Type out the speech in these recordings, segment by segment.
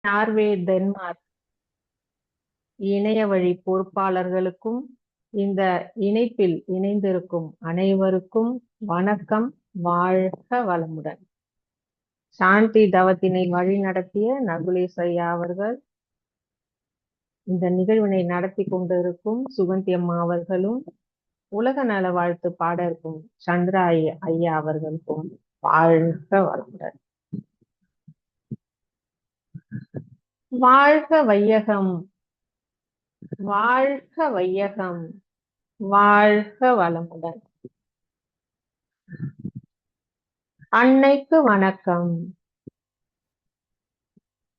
Norway, Denmark இணைய வழி பொறுப்பாளர்களுக்கும் இந்த இணைப்பில் இணைந்திருக்கும் அனைவருக்கும் வணக்கம். வாழ்க வளமுடன். சாந்தி தவத்தினை வழி நடத்திய நகுலேஷ் ஐயா அவர்கள், இந்த நிகழ்வினை நடத்தி கொண்டிருக்கும் சுகந்தி அம்மா அவர்களும், உலக நல வாழ்த்து பாட இருக்கும் சந்திரா ஐயா அவர்களுக்கும் வாழ்க வளமுடன். வாழ்க வையகம், வாழ்க வையகம், வாழ்க வளமுடன். அன்னைக்கு வணக்கம்,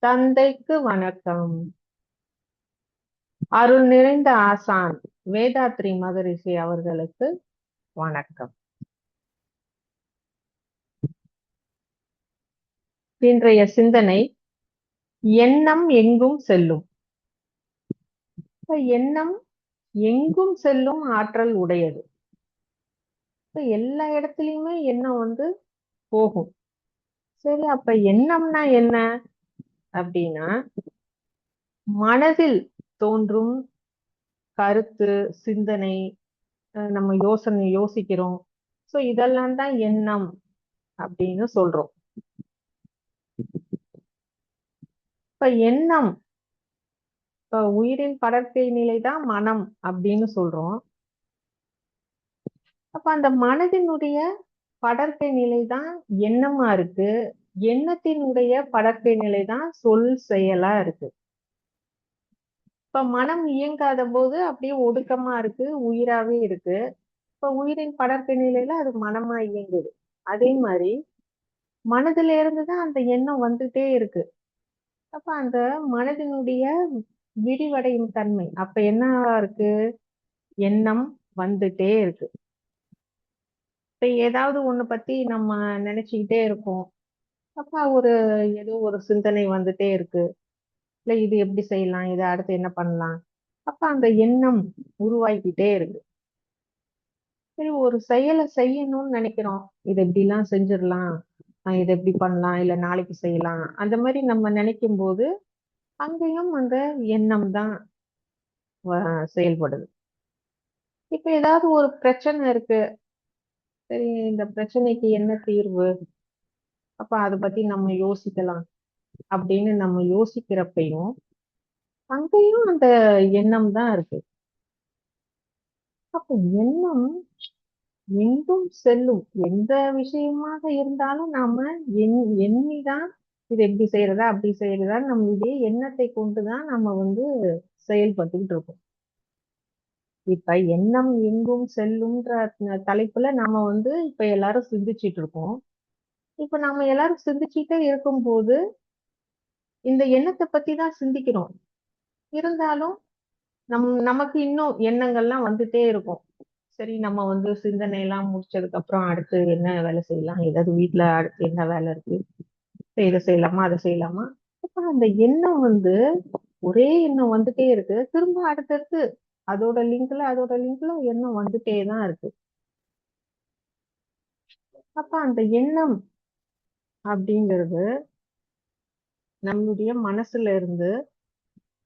தந்தைக்கு வணக்கம், அருள் நிறைந்த ஆசான் வேதாத்ரி மகரிஷி அவர்களுக்கு வணக்கம். இன்றைய சிந்தனை, எண்ணம் எங்கும் செல்லும். எண்ணம் எங்கும் செல்லும் ஆற்றல் உடையது. எல்லா இடத்துலயுமே எண்ணம் போகும். சரி, அப்ப எண்ணம்னா என்ன அப்படின்னா, மனதில் தோன்றும் கருத்து, சிந்தனை, நம்ம யோசிக்கிறோம். சோ இதெல்லாம் தான் எண்ணம் அப்படின்னு சொல்றோம். இப்ப எண்ணம், இப்ப உயிரின் படர்க்கை நிலைதான் மனம் அப்படின்னு சொல்றோம். அப்ப அந்த மனதினுடைய படர்க்கை நிலைதான் எண்ணமா இருக்கு. எண்ணத்தினுடைய படர்க்கை நிலைதான் சொல், செயலா இருக்கு. இப்ப மனம் இயங்காத போது அப்படியே ஒடுக்கமா இருக்கு, உயிராவே இருக்கு. இப்ப உயிரின் படர்க்கை நிலையில அது மனமா இயங்குது. அதே மாதிரி மனதில இருந்துதான் அந்த எண்ணம் வந்துட்டே இருக்கு. அப்ப அந்த மனதினுடைய விரிவடையும் தன்மை அப்ப என்னவா இருக்கு? எண்ணம் வந்துட்டே இருக்கு. இப்ப ஏதாவது ஒண்ணு பத்தி நம்ம நினைச்சுக்கிட்டே இருக்கோம். அப்ப ஏதோ ஒரு சிந்தனை வந்துட்டே இருக்கு. இல்ல இது எப்படி செய்யலாம், இதை அடுத்து என்ன பண்ணலாம், அப்ப அந்த எண்ணம் உருவாக்கிட்டே இருக்கு. சரி, ஒரு செயலை செய்யணும்னு நினைக்கிறோம். இதை எப்படி எல்லாம் செஞ்சிடலாம், இதை எப்படி பண்ணலாம், இல்ல நாளைக்கு செய்யலாம், அந்த மாதிரி நம்ம நினைக்கும் போது அங்கேயும் அந்த எண்ணம் தான் செயல்படுது. இப்ப ஏதாவது ஒரு பிரச்சனை இருக்கு. சரி, இந்த பிரச்சனைக்கு என்ன தீர்வு, அப்ப அதை பத்தி நம்ம யோசிக்கலாம் அப்படின்னு நம்ம யோசிக்கிறப்பையும் அங்கேயும் அந்த எண்ணம் தான் இருக்கு. அப்ப எண்ணம் எங்கும் செல்லும். எந்த விஷயமாக இருந்தாலும் நாம எண்ணிதான் இது எப்படி செய்யறதா அப்படி செய்யறதா நம்மளுடைய எண்ணத்தை கொண்டுதான் நம்ம செயல்பட்டுக்கிட்டு இருக்கோம். இப்ப எண்ணம் எங்கும் செல்லும்ன்ற தலைப்புல நாம இப்ப எல்லாரும் சிந்திச்சிட்டு இருக்கோம். இப்ப நம்ம எல்லாரும் சிந்திச்சுட்டே இருக்கும்போது இந்த எண்ணத்தை பத்தி தான் சிந்திக்கிறோம். இருந்தாலும் நமக்கு இன்னும் எண்ணங்கள்லாம் வந்துட்டே இருக்கும். சரி, நம்ம சிந்தனை எல்லாம் முடிச்சதுக்கு அப்புறம் அடுத்து என்ன வேலை செய்யலாம், ஏதாவது வீட்டுல அடுத்து என்ன வேலை இருக்கு, இதை செய்யலாமா அதை செய்யலாமா. அப்ப அந்த எண்ணம் ஒரே எண்ணம் வந்துட்டே இருக்கு. திரும்ப அடுத்தடுத்து அதோட லிங்க்ல எண்ணம் வந்துட்டே தான் இருக்கு. அப்ப அந்த எண்ணம் அப்படிங்கிறது நம்மளுடைய மனசுல இருந்து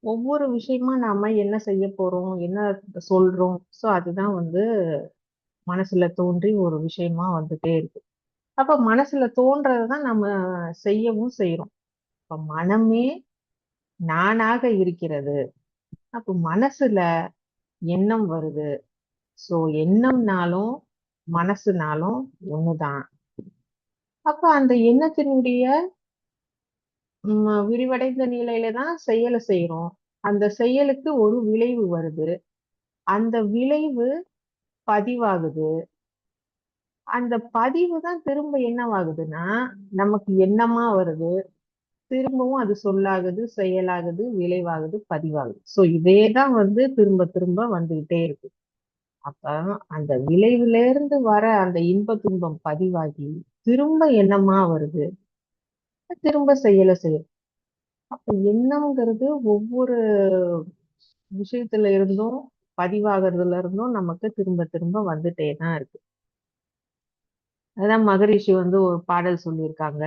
ஒவ்வொரு விஷயமா நாம என்ன செய்ய போறோம், என்ன சொல்றோம், சோ அதுதான் மனசுல தோன்றி ஒரு விஷயமா வந்துட்டே இருக்கு. அப்ப மனசுல தோன்றதான் நம்ம செய்யவும் செய்யறோம். இப்ப மனமே நானாக இருக்கிறது. அப்ப மனசுல எண்ணம் வருது. சோ எண்ணம்னாலும் மனசுனாலும் ஒண்ணுதான். அப்ப அந்த எண்ணத்தினுடைய விரிவடைந்த நிலையில தான் செயலை செய்யறோம். அந்த செயலுக்கு ஒரு விளைவு வருது. அந்த விளைவு பதிவாகுது. அந்த பதிவு தான் திரும்ப என்னவாகுதுன்னா நமக்கு எண்ணமா வருது. திரும்பவும் அது சொல்லாகுது, செயலாகுது, விளைவாகுது, பதிவாகுது. சோ இதேதான் திரும்ப திரும்ப வந்துகிட்டே இருக்கு. அப்ப அந்த விளைவுல இருந்து வர அந்த இன்ப துன்பம் பதிவாகி திரும்ப எண்ணமா வருது, திரும்ப செயலை செய்யும். அப்ப எண்ணம்ங்கிறது ஒவ்வொரு விஷயத்துல இருந்தும் பதிவாகிறதுல இருந்தும் நமக்கு திரும்ப திரும்ப வந்துட்டே தான் இருக்கு. அதான் மகரிஷி ஒரு பாடல் சொல்லியிருக்காங்க.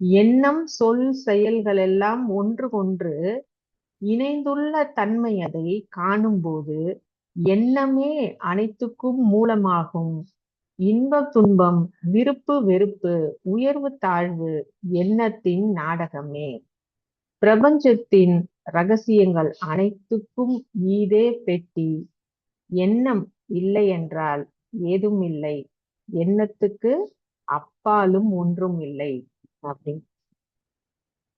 எண்ணம் சொல் செயல்கள் எல்லாம் ஒன்றுக்கொன்று இணைந்துள்ள தன்மை அதை காணும்போது எண்ணமே அனைத்துக்கும் மூலமாகும். இன்பம் துன்பம் விருப்பு வெறுப்பு உயர்வு தாழ்வு எண்ணத்தின் நாடகமே. பிரபஞ்சத்தின் ரகசியங்கள் அனைத்துக்கும் ஈதே பெட்டி. எண்ணம் இல்லை என்றால் ஏதும் இல்லை, எண்ணத்துக்கு அப்பாலும் ஒன்றும் இல்லை அப்படின்னு.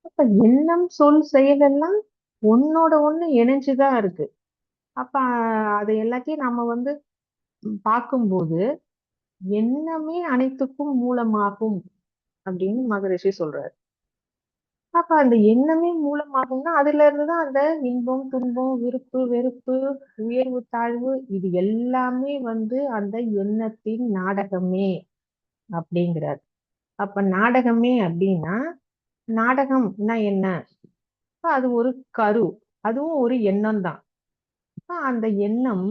அப்ப எண்ணம் சொல் செயல் எல்லாம் ஒன்னோட ஒண்ணு இணைஞ்சுதான் இருக்கு. அப்ப அதை எல்லாத்தையும் நம்ம பார்க்கும்போது எண்ணமே அனைத்துக்கும் மூலமாகும் அப்படின்னு மகரிஷி சொல்றாரு. அப்ப அந்த எண்ணமே மூலமாகும்னா அதுல இருந்துதான் அந்த இன்பம் துன்பம் விருப்பு வெறுப்பு உயர்வு தாழ்வு இது எல்லாமே அந்த எண்ணத்தின் நாடகமே அப்படிங்கிறார். அப்ப நாடகமே அப்படின்னா நாடகம்னா என்ன? அது ஒரு கரு, அதுவும் ஒரு எண்ணம் தான். அந்த எண்ணம்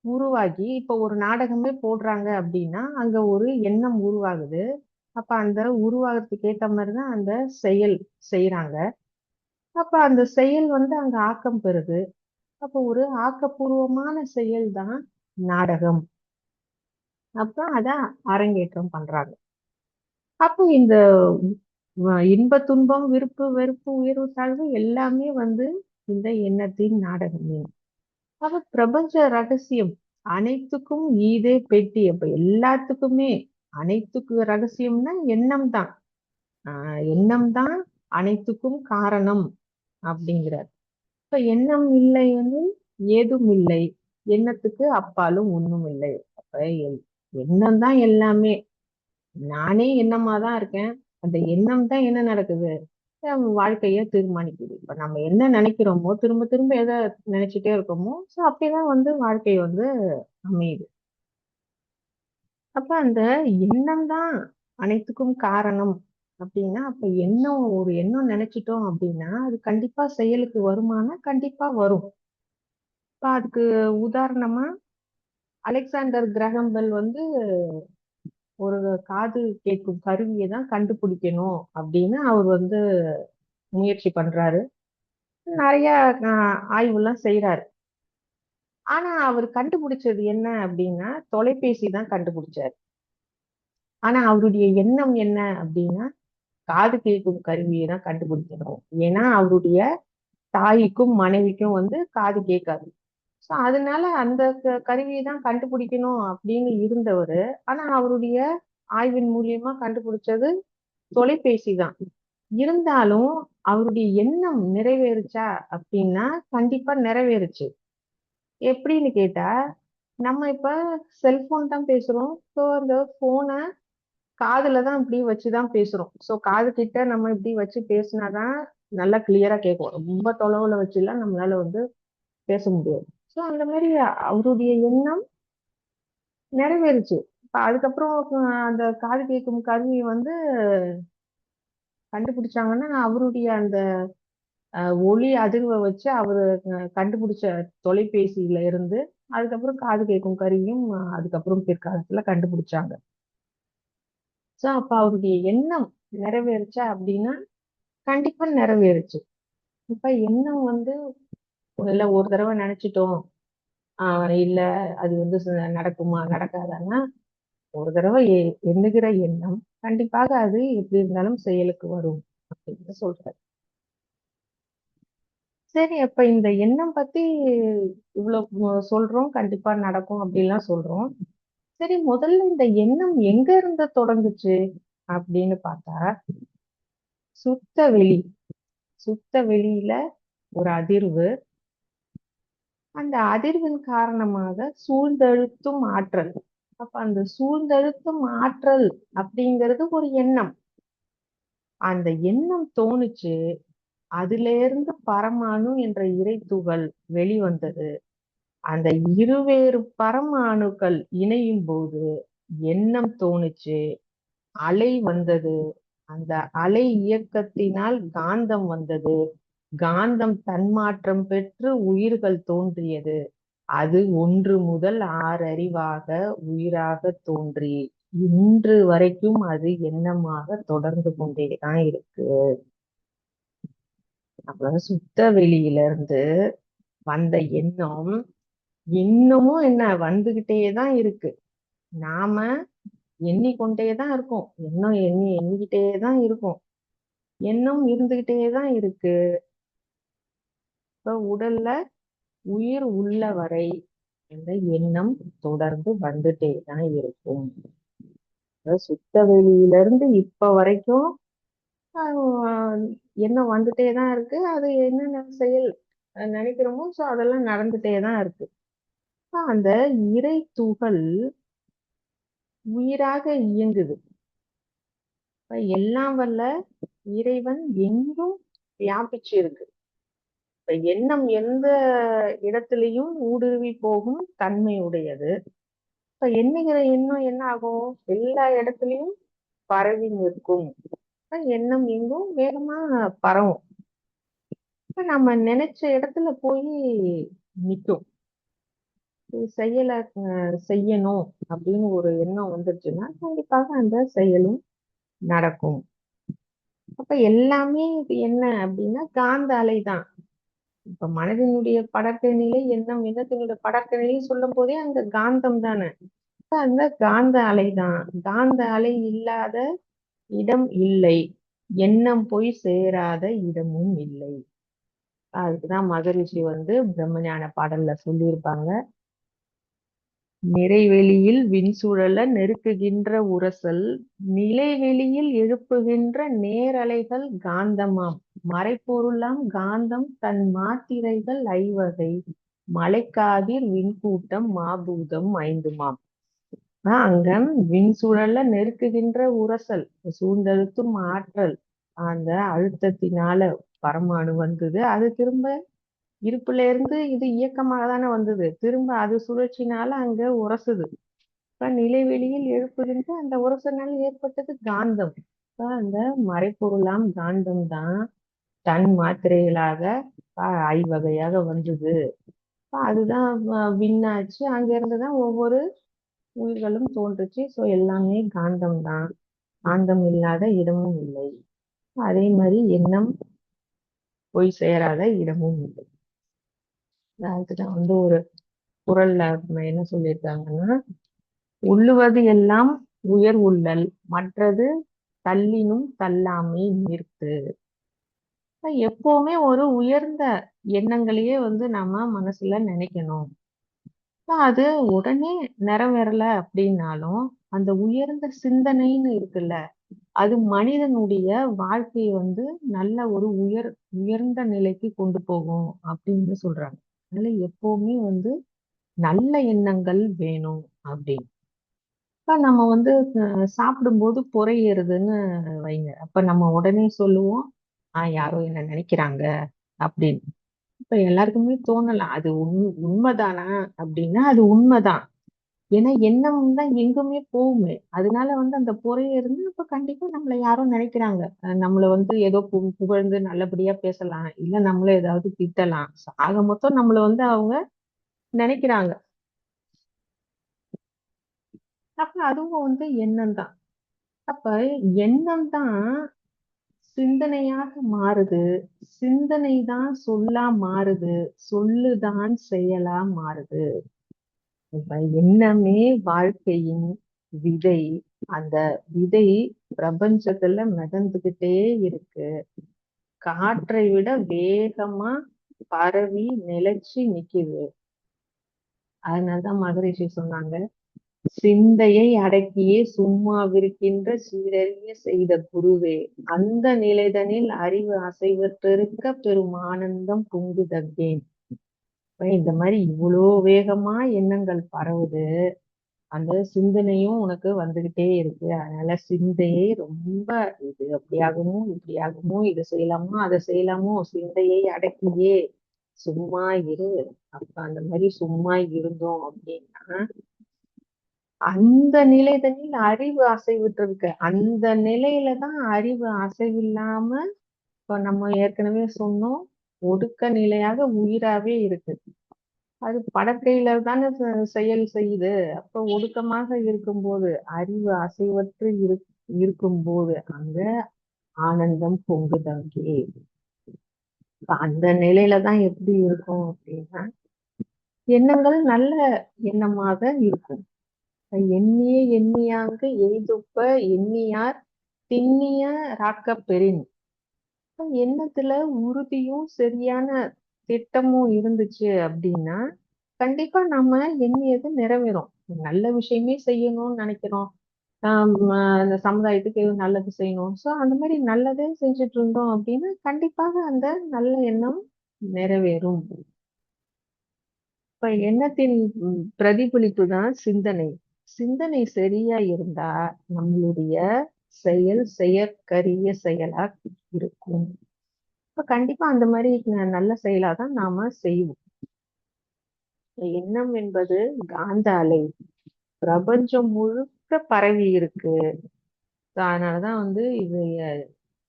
உருவாகி இப்ப ஒரு நாடகமே போடுறாங்க அப்படின்னா அங்க ஒரு எண்ணம் உருவாகுது. அப்ப அந்த உருவாகிறதுக்கு ஏத்த மாதிரிதான் அந்த செயல் செய்யறாங்க. அப்ப அந்த செயல் அங்க ஆக்கம் பெறுது. அப்ப ஒரு ஆக்கப்பூர்வமான செயல் தான் நாடகம். அப்ப அத அரங்கேற்றம் பண்றாங்க. அப்போ இந்த இன்ப துன்பம் விருப்பு வெறுப்பு உயர்வு தாழ்வு எல்லாமே இந்த எண்ணத்தின் நாடகமே. அப்ப பிரபஞ்ச ரகசியம் அனைத்துக்கும் ஈதே பெட்டி. அப்ப எல்லாத்துக்குமே அனைத்துக்கு ரகசியம்னா எண்ணம் தான். எண்ணம் தான் அனைத்துக்கும் காரணம் அப்படிங்கிறார். இப்ப எண்ணம் இல்லைன்னு ஏதும் இல்லை, எண்ணத்துக்கு அப்பாலும் ஒண்ணும் இல்லை. அப்ப எண்ணம் தான் எல்லாமே. நானே எண்ணமா தான் இருக்கேன். அந்த எண்ணம் தான் என்ன நடக்குது, நம்ம வாழ்க்கைய தீர்மானிக்குது. இப்ப நம்ம என்ன நினைக்கிறோமோ திரும்ப திரும்ப எதை நினைச்சிட்டே இருக்கோமோ சோ அப்படிதான் வாழ்க்கை அமையுது. அப்ப அந்த எண்ணம் தான் அனைத்துக்கும் காரணம் அப்படின்னா அப்ப ஒரு எண்ணம் நினைச்சிட்டோம் அப்படின்னா அது கண்டிப்பா செயலுக்கு வருமானா கண்டிப்பா வரும். இப்ப அதுக்கு உதாரணமா அலெக்சாண்டர் கிரஹாம் பெல் ஒரு காது கேட்கும் கருவியை தான் கண்டுபிடிக்கணும் அப்படின்னு அவர் முயற்சி பண்றாரு. நிறைய ஆய்வுலாம் செய்யறாரு. ஆனா அவர் கண்டுபிடிச்சது என்ன அப்படின்னா தொலைபேசி தான் கண்டுபிடிச்சாரு. ஆனா அவருடைய எண்ணம் என்ன அப்படின்னா காது கேட்கும் கருவியை தான் கண்டுபிடிக்கணும். ஏன்னா அவருடைய தாய்க்கும் மனைவிக்கும் காது கேட்காது. சோ அதனால அந்த கருவியை தான் கண்டுபிடிக்கணும் அப்படின்னு இருந்தவரு. ஆனா அவருடைய ஆய்வின் மூலியமா கண்டுபிடிச்சது தொலைபேசி தான். இருந்தாலும் அவருடைய எண்ணம் நிறைவேறுச்சா அப்படின்னா கண்டிப்பா நிறைவேறுச்சு. எப்படின்னு கேட்டா நம்ம இப்ப செல்போன் தான் பேசுறோம். ஸோ அந்த போனை காதுல தான் இப்படி வச்சுதான் பேசுறோம். ஸோ காது கிட்ட நம்ம இப்படி வச்சு பேசினாதான் நல்லா கிளியரா கேட்கும். ரொம்ப தொலைவுல வச்சுலாம் நம்மளால பேச முடியாது. ஸோ அந்த மாதிரி அவருடைய எண்ணம் நிறைவேறுச்சு. இப்ப அதுக்கப்புறம் அந்த காது கேட்கும் கருவி கண்டுபிடிச்சாங்கன்னா அவருடைய அந்த ஒலி அதிர்வை வச்சு அவரு கண்டுபிடிச்ச தொலைபேசியில இருந்து அதுக்கப்புறம் காது கேட்கும் கருவியும் அதுக்கப்புறம் பிற்காலத்துல கண்டுபிடிச்சாங்க. சோ அப்ப அவருடைய எண்ணம் நிறைவேறுச்சா அப்படின்னா கண்டிப்பா நிறைவேறுச்சு. இப்ப எண்ணம் இல்ல ஒரு தடவை நினைச்சிட்டோம் இல்ல அது நடக்குமா நடக்காதான்னா ஒரு தடவை எண்ணுகிற எண்ணம் கண்டிப்பாக அது எப்படி இருந்தாலும் செயலுக்கு வரும் அப்படின்னு சொல்றாரு. சரி அப்ப இந்த எண்ணம் பத்தி இவ்வளவு சொல்றோம், கண்டிப்பா நடக்கும் அப்படின்லாம் சொல்றோம். சரி முதல்ல இந்த எண்ணம் எங்க இருந்து தொடங்குச்சு அப்படின்னு பார்த்தா சுத்த வெளி. சுத்த வெளியில ஒரு அதிர்வு, அந்த அதிர்வின் காரணமாக சூழ்ந்தழுத்தும் ஆற்றல். அப்ப அந்த சூழ்ந்தழுத்தும் ஆற்றல் அப்படிங்கிறது ஒரு எண்ணம். அந்த எண்ணம் தோணுச்சு, அதுல இருந்து பரமாணு என்ற இறை துகள் வெளிவந்தது. அந்த இருவேறு பரமாணுக்கள் இணையும் போது எண்ணம் தோணுச்சு, அலை வந்தது. அந்த அலை இயக்கத்தினால் காந்தம் வந்தது. காந்தம் தன்மாற்றம் பெற்று உயிர்கள் தோன்றியது. அது 1 முதல் 6 அறிவாக உயிராக தோன்றி இன்று வரைக்கும் அது எண்ணமாக தொடர்ந்து கொண்டேதான் இருக்கு. அப்புறம் சுத்த வெளியிலிருந்து வந்த எண்ணம் இன்னமும் என்ன வந்துகிட்டேதான் இருக்கு. நாம எண்ணிக்கொண்டேதான் இருக்கோம். எண்ணம் எண்ணிக்கிட்டேதான் இருக்கும். எண்ணம் இருந்துகிட்டேதான் இருக்கு. இப்ப உடல்ல உயிர் உள்ள வரை இந்த எண்ணம் தொடர்ந்து வந்துட்டேதான் இருக்கும். சுத்த வெளியிலிருந்து இப்ப வரைக்கும் ஆஹ் எண்ணம் வந்துட்டேதான் இருக்கு. அது என்னென்ன செயல் நினைக்கிறோமோ அதெல்லாம் நடந்துட்டேதான் இருக்கு. அந்த இறை துகள் உயிராக இயங்குது. எல்லாம் வல்ல இறைவன் எங்கும் வியாபிச்சு இருக்கு. இப்ப எண்ணம் எந்த இடத்திலையும் ஊடுருவி போகும் தன்மை உடையது. இப்ப எண்ணுகிற எண்ணம் என்ன ஆகும்? எல்லா இடத்துலயும் பரவி நிற்கும். எண்ணம் எங்கும் வேகமா பரவும். இப்ப நம்ம நினைச்ச இடத்துல போய் நிக்கும். செயலை செய்யணும் அப்படின்னு ஒரு எண்ணம் வந்துருச்சுன்னா கண்டிப்பாக அந்த செயலும் நடக்கும். அப்ப எல்லாமே இது என்ன அப்படின்னா காந்த அலைதான். இப்ப மனதினுடைய படக்க நிலை எண்ணம் எண்ணத்தினுடைய படக்க நிலை சொல்லும் போதே அந்த காந்தம் தானே. அந்த காந்த அலைதான். காந்த அலை இல்லாத இடம் இல்லை. எண்ணம் போய் சேராத இடமும் இல்லை. அதுக்குதான் மகரிஷி பிரம்மஞான பாடல்ல சொல்லியிருப்பாங்க. நிறைவெளியில் விண்சுழல நெருக்குகின்ற உரசல் நிலைவெளியில் எழுப்புகின்ற நேரலைகள் காந்தமாம் மறைப்பொருளாம் காந்தம் தன் மாத்திரைகள் ஐவகை மலைக்காதிர் விண்கூட்டம் மாபூதம் ஐந்துமாம். அங்கம் விண்சுழல நெருக்குகின்ற உரசல் சூழ்ந்தழுத்தும் ஆற்றல் அந்த அழுத்தத்தினால பரமாணு வந்தது. அது திரும்ப இருப்புல இருந்து இது இயக்கமாக தானே வந்தது. திரும்ப அது சுழற்சினால அங்க உரசுது. இப்ப நிலைவெளியில் எழுப்புகின்ற அந்த உரசனால ஏற்பட்டது காந்தம். அந்த மறைப்பொருளாம் காந்தம் தான் தன் மாத்திரைகளாக ஐவகையாக வந்தது. அதுதான் விண்ணாச்சு. அங்க இருந்துதான் ஒவ்வொரு உயிர்களும் தோன்றுச்சு. சோ எல்லாமே காந்தம் தான். காந்தம் இல்லாத இடமும் இல்லை. அதே மாதிரி எண்ணம் போய் சேராத இடமும் இல்லை. அதுதான் ஒரு குறள்ல என்ன சொல்லியிருக்காங்கன்னா, உள்ளுவது எல்லாம் உயர் உள்ளல் மற்றது தள்ளினும் தள்ளாமை நிறுத்து. எப்பவுமே ஒரு உயர்ந்த எண்ணங்களையே நம்ம மனசுல நினைக்கணும். அது உடனே நிறைவேறல அப்படின்னாலும் அந்த உயர்ந்த சிந்தனைன்னு இருக்குல்ல, அது மனிதனுடைய வாழ்க்கையை நல்ல ஒரு உயர்ந்த நிலைக்கு கொண்டு போகும் அப்படின்னு சொல்றாங்க. அதனால எப்பவுமே நல்ல எண்ணங்கள் வேணும் அப்படின்னு. இப்ப நம்ம சாப்பிடும்போது புறையேறுதுன்னு வைங்க. அப்ப நம்ம உடனே சொல்லுவோம், யாரோ என்ன நினைக்கிறாங்க அப்படின்னு. இப்ப எல்லாருக்குமே தோணலாம், அது உண்மைதானா அப்படின்னா அது உண்மைதான். ஏன்னா எண்ணம் தான் எங்குமே போகுமே. அதனால அந்த புறையிருந்து இப்ப கண்டிப்பா நம்மள யாரும் நினைக்கிறாங்க. நம்மள ஏதோ புகழ்ந்து நல்லபடியா பேசலாம், இல்ல நம்மள ஏதாவது திட்டலாம். ஆக மொத்தம் நம்மள அவங்க நினைக்கிறாங்க. அப்ப அதுவும் எண்ணம் தான். அப்ப எண்ணம் தான் சிந்தனையாக மாறுது. சிந்தனை தான் சொல்லா மாறுது. சொல்லுதான் செயலா மாறுது. இப்ப எண்ணமே வாழ்க்கையின் விதை. அந்த விதை பிரபஞ்சத்துல மிதந்துகிட்டே இருக்கு. காற்றை விட வேகமா பரவி நிலைச்சு நிக்குது. அதனாலதான் மகரிஷி சொன்னாங்க, சிந்தையை அடக்கியே சும்மாவிருக்கின்ற சீரறிய செய்த குருவே அந்த நிலைதனில் அறிவு அசைவற்றிருக்க பெரும் ஆனந்தம் பொங்குதக்கேன். இந்த மாதிரி இவ்வளோ வேகமா எண்ணங்கள் பரவுது. அந்த சிந்தனையும் உனக்கு வந்துகிட்டே இருக்கு. அதனால சிந்தையை ரொம்ப இது அப்படியாகுமோ இப்படியாகுமோ, இதை செய்யலாமோ அதை செய்யலாமோ, சிந்தையை அடக்கியே சும்மா இரு. அப்ப அந்த மாதிரி சும்மா இருந்தோம் அப்படின்னா அந்த நிலைதனில் அறிவு அசைவிட்டு இருக்கு. அந்த நிலையில தான் அறிவு அசைவில்லாம இப்ப நம்ம ஏற்கனவே சொன்னோம், ஒடுக்க நிலையாக உயிராவே இருக்கு. அது படற்கையில தானே செயல் செய்யுது. அப்ப ஒடுக்கமாக இருக்கும்போது, அறிவு அசைவற்று இருக்கும்போது அங்க ஆனந்தம் பொங்குதாகி. அந்த நிலையில தான் எப்படி இருக்கும் அப்படின்னா, எண்ணங்கள் நல்ல எண்ணமாக இருக்கும். எண்ணிய எண்ணியாங்கு எய்துப்ப எண்ணியார் திண்ணிய ராக்கப் பெறின். எண்ணத்துல உறுதியும் சரியான திட்டமும் இருந்துச்சு அப்படின்னா கண்டிப்பா நம்ம எண்ணியது நிறைவேறும். நல்ல விஷயமே செய்யணும்னு நினைக்கிறோம். அந்த சமுதாயத்துக்கு எதுவும் நல்லது செய்யணும். சோ அந்த மாதிரி நல்லதே செஞ்சுட்டு இருந்தோம் அப்படின்னா கண்டிப்பாக அந்த நல்ல எண்ணம் நிறைவேறும். இப்ப எண்ணத்தின் பிரதிபலிப்பு தான் சிந்தனை. சிந்தனை சரியா இருந்தா நம்மளுடைய செயல் செயற்கரிய செயலா இருக்கும். இப்ப கண்டிப்பா அந்த மாதிரி நல்ல செயலா தான் நாம செய்வோம். எண்ணம் என்பது காந்த அலை. பிரபஞ்சம் முழுக்க பரவி இருக்கு. அதனாலதான் இது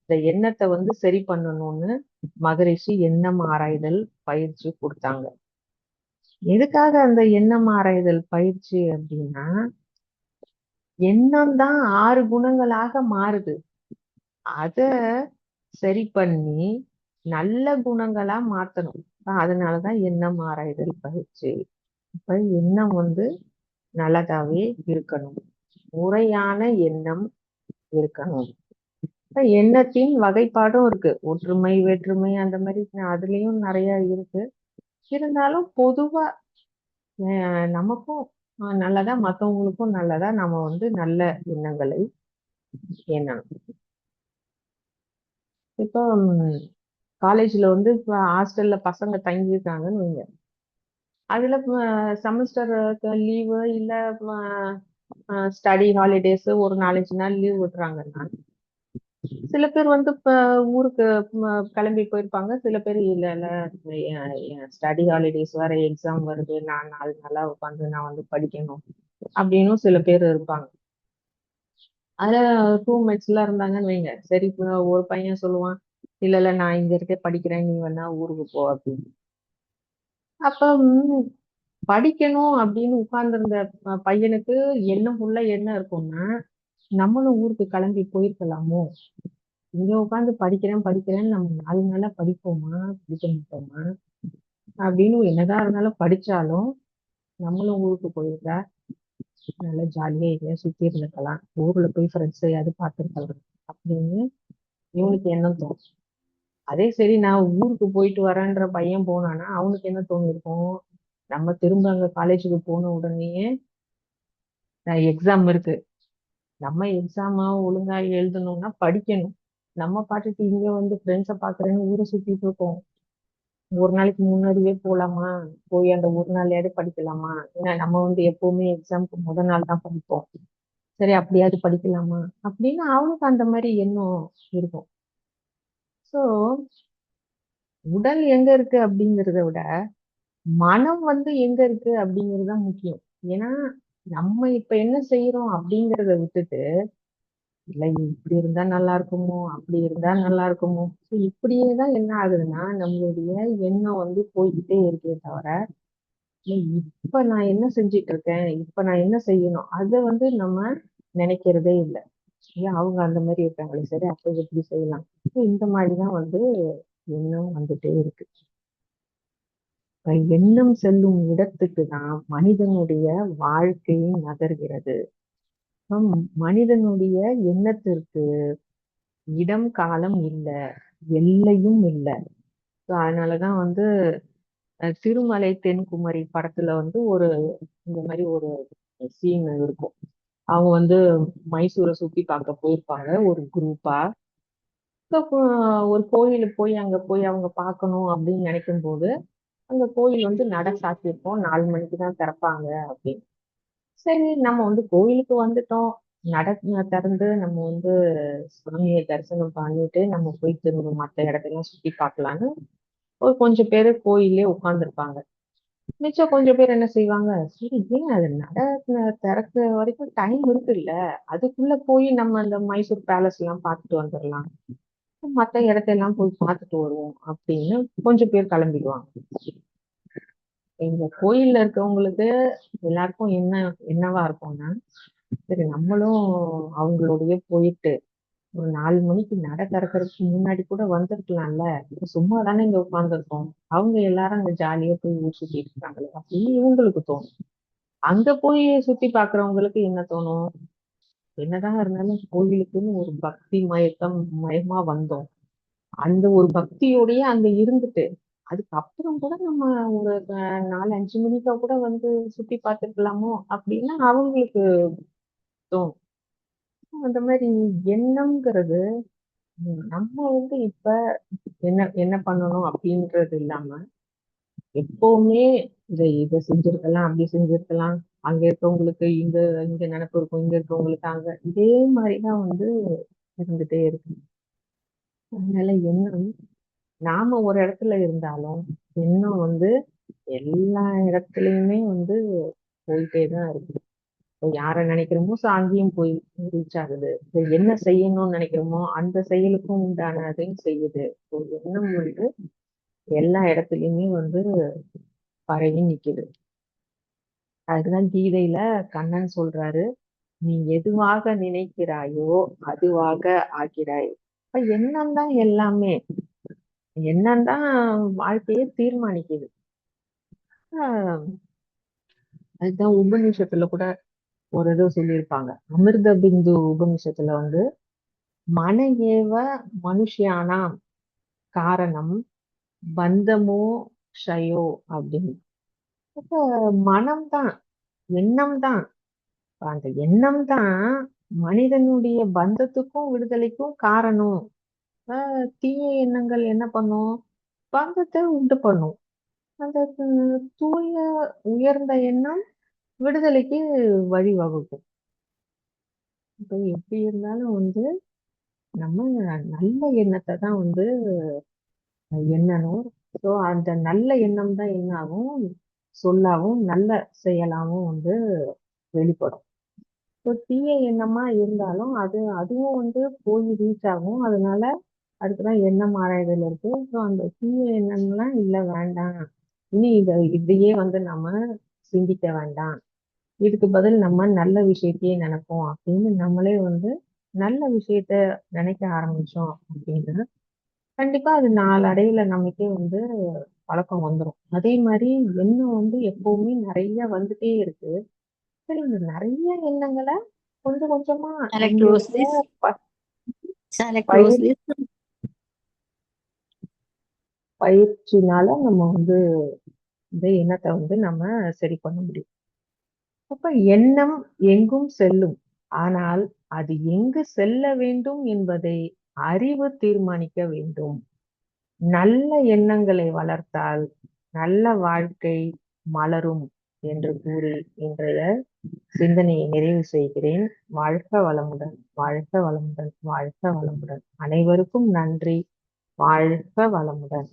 இந்த எண்ணத்தை சரி பண்ணணும்னு மகரிஷி எண்ணம் ஆராய்தல் பயிற்சி கொடுத்தாங்க. எதுக்காக அந்த எண்ணம் ஆராய்தல் பயிற்சி அப்படின்னா, எண்ணம் தான் 6 குணங்களாக மாறுது. அத சரி பண்ணி நல்ல குணங்களா மாத்தணும். அதனாலதான் எண்ணம் ஆராய்தல் பயிற்சி. இப்ப எண்ணம் நல்லதாவே இருக்கணும். முறையான எண்ணம் இருக்கணும். எண்ணத்தின் வகைப்பாடும் இருக்கு. ஒற்றுமை வேற்றுமை அந்த மாதிரி அதுலயும் நிறைய இருக்கு. இருந்தாலும் பொதுவா நமக்கும் நல்லதா மத்தவங்களுக்கும் நல்லதா நம்ம நல்ல எண்ணங்களை எண்ணணும். இப்போ காலேஜ்ல இப்ப ஹாஸ்டல்ல பசங்க தங்கியிருக்காங்கன்னு வைங்க. அதுல செமஸ்டர் லீவு இல்ல ஸ்டடி ஹாலிடேஸ் ஒரு 4-5 நாள் லீவ் விட்டுறாங்கன்னா சில பேர் இப்ப ஊருக்கு கிளம்பி போயிருப்பாங்க. சில பேர் இல்ல ஸ்டடி ஹாலிடேஸ் வேற எக்ஸாம் வருது, நான் 4 நாளா உட்காந்து நான் படிக்கணும் அப்படின்னு சில பேர் இருப்பாங்க. அதுல ரூம்மேட்ஸ் எல்லாம் இருந்தாங்கன்னு வைங்க. சரி ஒரு பையன் சொல்லுவான், இல்ல நான் இங்க இருக்க படிக்கிறேன், நீ வேணா ஊருக்கு போ அப்படின்னு. அப்ப படிக்கணும் அப்படின்னு உட்கார்ந்திருந்த பையனுக்கு உள்ள என்ன இருக்கும்னா, நம்மளும் ஊருக்கு கிளம்பி போயிருக்கலாமோ, இங்க உட்காந்து படிக்கிறேன் படிக்கிறேன்னு நம்ம 4 நாளா படிப்போமா படிக்க மாட்டோமா அப்படின்னு என்னதான் இருந்தாலும் படிச்சாலும் நம்மளும் ஊருக்கு போயிருந்தா நல்லா ஜாலியா எங்கேயா சுத்தி இருந்துக்கலாம், ஊர்ல போய் ஃப்ரெண்ட்ஸ் யாவது பார்த்துருக்கலாம் அப்படின்னு இவனுக்கு எண்ணம் தோணும். அதே சரி நான் ஊருக்கு போயிட்டு வரேன்ற பையன் போனானா அவனுக்கு என்ன தோணிருக்கும், நம்ம திரும்ப அங்க காலேஜுக்கு போன உடனேயே எக்ஸாம் இருக்கு, நம்ம எக்ஸாமா ஒழுங்கா எழுதணும்னா படிக்கணும். நம்ம பாட்டுக்கு இங்க ஃப்ரெண்ட்ஸை பாக்குறேன்னு ஊரை சுத்திட்டு இருக்கோம். ஒரு நாளைக்கு முன்னாடியே போலாமா, போய் அந்த ஒரு நாளையாவது படிக்கலாமா, ஏன்னா நம்ம எப்பவுமே எக்ஸாம்க்கு முதல் நாள் தான் படிப்போம். சரி அப்படியாவது படிக்கலாமா அப்படின்னு அவனுக்கு அந்த மாதிரி எண்ணம் இருக்கும். சோ உடல் எங்க இருக்கு அப்படிங்கிறத விட மனம் எங்க இருக்கு அப்படிங்கிறது தான் முக்கியம். ஏன்னா நம்ம இப்ப என்ன செய்யறோம் அப்படிங்கிறத விட்டுட்டு இல்ல இப்படி இருந்தா நல்லா இருக்குமோ அப்படி இருந்தா நல்லா இருக்குமோ இப்படியேதான் என்ன ஆகுதுன்னா நம்மளுடைய எண்ணம் போய்கிட்டே இருக்கே தவிர இப்ப நான் என்ன செஞ்சிட்டு இருக்கேன், இப்ப நான் என்ன செய்யணும் அதை நம்ம நினைக்கிறதே இல்லை. ஏன் அவங்க அந்த மாதிரி இருக்காங்களே, சரி அப்ப எப்படி செய்யலாம், இந்த மாதிரிதான் எண்ணம் வந்துட்டே இருக்கு. எண்ணம் செல்லும் இடத்துக்கு தான் மனிதனுடைய வாழ்க்கை நகர்கிறது. மனிதனுடைய எண்ணத்திற்கு இடம் காலம் இல்லை, எல்லையும் இல்லை. அதனாலதான் திருமலை தென்குமரி படத்துல ஒரு இந்த மாதிரி ஒரு சீன் இருக்கும். அவங்க மைசூரை சுத்தி பார்க்க போயிருப்பாங்க ஒரு குரூப்பா. ஒரு கோயிலுக்கு போய் அங்க போய் அவங்க பார்க்கணும் அப்படின்னு நினைக்கும் போது அந்த கோயில் நட சாத்தியிருக்கோம், 4 மணிக்கு தான் திறப்பாங்க அப்படின்னு. சரி நம்ம கோயிலுக்கு வந்துட்டோம், நட திறந்து நம்ம சுவாமியை தரிசனம் பண்ணிட்டு நம்ம போய் திரும்ப மற்ற இடத்தெல்லாம் சுத்தி பார்க்கலான்னு ஒரு கொஞ்சம் பேரு கோயிலே உட்கார்ந்துருப்பாங்க. மிச்சம் கொஞ்சம் பேர் என்ன செய்வாங்க, சரி ஏன் அது நட திறக்கிற வரைக்கும் டைம் இருக்குல்ல, அதுக்குள்ள போய் நம்ம அந்த மைசூர் பேலஸ் எல்லாம் பார்த்துட்டு வந்துடலாம், மற்ற இடத்தெல்லாம் போய் பார்த்துட்டு வருவோம் அப்படின்னு கொஞ்சம் பேர் கிளம்பிடுவாங்க. எங்க கோயில்ல இருக்கவங்களுக்கு எல்லாருக்கும் என்னவா இருக்கும்னா, சரி நம்மளும் அவங்களோடயே போயிட்டு ஒரு 4 மணிக்கு நட திறக்கறதுக்கு முன்னாடி கூட வந்திருக்கலாம்ல. இப்ப சும்மா தானே இங்க உட்கார்ந்துருக்கோம். அவங்க எல்லாரும் அங்க ஜாலியா போய் ஊர் சுத்திட்டு இருக்காங்களே அப்படின்னு இவங்களுக்கு தோணும். அங்க போய் சுத்தி பார்க்கிறவங்களுக்கு என்ன தோணும்? என்னதான் இருந்தாலும் கோவிலுக்குன்னு ஒரு பக்தி மயமா வந்தோம். அந்த ஒரு பக்தியோடயே அங்க இருந்துட்டு, அதுக்கப்புறம் கூட நம்ம ஒரு 4, 5 மணிக்கா கூட வந்து சுத்தி பார்த்துருக்கலாமோ அப்படின்னு அவங்களுக்கு தோணும். அந்த மாதிரி எண்ணம்ங்கிறது நம்ம வந்து இப்ப என்ன என்ன பண்ணணும் அப்படின்றது இல்லாம, எப்பவுமே இதை செஞ்சிருக்கலாம், அப்படி செஞ்சிருக்கலாம். அங்க இருக்கவங்களுக்கு இங்க இங்க நினைப்பு இருக்கும், இங்க இருக்கவங்களுக்கு அங்க. இதே மாதிரிதான் வந்து இருந்துட்டே இருக்கு. அதனால எண்ணம் நாம ஒரு இடத்துல இருந்தாலும், எண்ணம் வந்து எல்லா இடத்துலயுமே வந்து போயிட்டே தான் இருக்கு. இப்ப யார நினைக்கிறோமோ அங்கேயும் போய் ரீச் ஆகுது. இப்ப என்ன செய்யணும்னு நினைக்கிறோமோ அந்த செயலுக்கும் உண்டானதையும் செய்யுது. எண்ணம் வந்து எல்லா இடத்துலயுமே வந்து பரவி நிக்குது. அதுதான் கீதையில கண்ணன் சொல்றாரு, நீ எதுவாக நினைக்கிறாயோ அதுவாக ஆகிறாய். இப்ப எண்ணம் தான் எல்லாமே. எண்ணம் தான் வாழ்க்கையை தீர்மானிக்குது. ஆஹ் அதுதான் உபநிஷத்துல கூட ஒரு இது சொல்லியிருப்பாங்க. அமிர்த பிந்து உபநிஷத்துல வந்து மன ஏவ மனுஷியானாம் காரணம் பந்தமோ ஷயோ அப்படின்னு. அப்ப மனம் தான், எண்ணம் தான். அந்த எண்ணம் தான் மனிதனுடைய பந்தத்துக்கும் விடுதலைக்கும் காரணம். தீய எண்ணங்கள் என்ன பண்ணும்? பந்தத்தை உண்டு பண்ணும். அந்த தூய உயர்ந்த எண்ணம் விடுதலைக்கு வழிவகுக்கும். இப்ப எப்படி இருந்தாலும் வந்து நம்ம நல்ல எண்ணத்தை தான் வந்து எண்ணணும். ஸோ அந்த நல்ல எண்ணம் தான் என்ன ஆகும்? சொல்லாவும் நல்ல செயலாவும் வந்து வெளிப்படும். ஸோ தீய எண்ணமா இருந்தாலும் அதுவும் வந்து போய் ரீச் ஆகும். அதனால அதுக்குதான் எண்ணம் ஆராய்தல் இருக்கு. ஸோ அந்த தீய எண்ணம்லாம் இல்ல, வேண்டாம், இனி இதையே வந்து நம்ம சிந்திக்க வேண்டாம், இதுக்கு பதில் நம்ம நல்ல விஷயத்தையே நினைப்போம் அப்படின்னு நம்மளே வந்து நல்ல விஷயத்த நினைக்க ஆரம்பிச்சோம் அப்படின்னா கண்டிப்பா அது நாளடைவுல நமக்கே வந்து பழக்கம் வந்துடும். அதே மாதிரி எண்ணம் வந்து எப்பவுமே நிறைய வந்துட்டே இருக்கு. சரி, இந்த நிறைய எண்ணங்களை கொஞ்சம் கொஞ்சமா Shall I close நம்மளுடைய this? ப- Shall I close பயிர் this? பயிற்சினால நம்ம வந்து இந்த எண்ணத்தை வந்து நம்ம சரி பண்ண முடியும். அப்ப எண்ணம் எங்கும் செல்லும், ஆனால் அது எங்கு செல்ல வேண்டும் என்பதை அறிவு தீர்மானிக்க வேண்டும். நல்ல எண்ணங்களை வளர்த்தால் நல்ல வாழ்க்கை மலரும் என்று கூறி இன்றைய சிந்தனையை நிறைவு செய்கிறேன். வாழ்க வளமுடன், வாழ்க வளமுடன், வாழ்க வளமுடன். அனைவருக்கும் நன்றி. வாழ்க வளமுடன்.